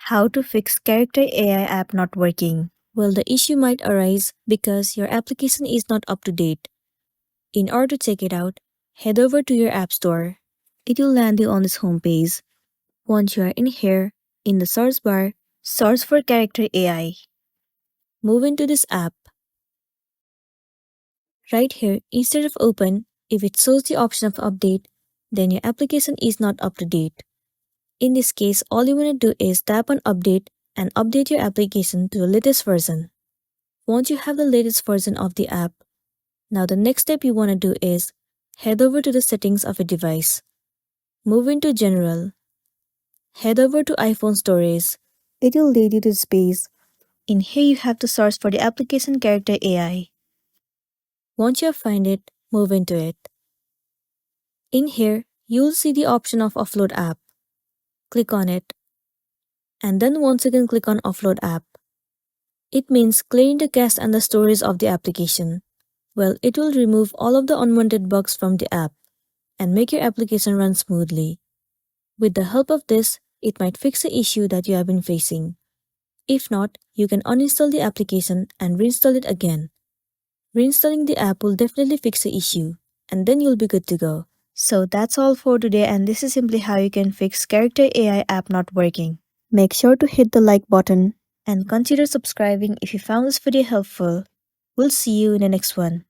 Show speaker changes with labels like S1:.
S1: How to fix character AI app not working. Well, the issue might arise because your application is not up to date. In order to check it out, head over to your app store. It will land you on this homepage. Once you are in here, in the search bar, search for character AI. Move into this app. Right here, instead of open, if it shows the option of update, then your application is not up to date. In this case, all you want to do is tap on update and update your application to the latest version. Once you have the latest version of the app, now the next step you want to do is head over to the settings of a device. Move into General. Head over to iPhone Storage. It will lead you to space. In here you have to search for the application character AI. Once you find it, move into it. In here, you'll see the option of Offload App. Click on it. And then once again click on Offload App. It means clearing the cache and the storage of the application. Well, it will remove all of the unwanted bugs from the app and make your application run smoothly. With the help of this, it might fix the issue that you have been facing. If not, you can uninstall the application and reinstall it again. Reinstalling the app will definitely fix the issue, and then you'll be good to go. So that's all for today, and this is simply how you can fix character AI app not working. Make sure to hit the like button and consider subscribing if you found this video helpful. We'll see you in the next one.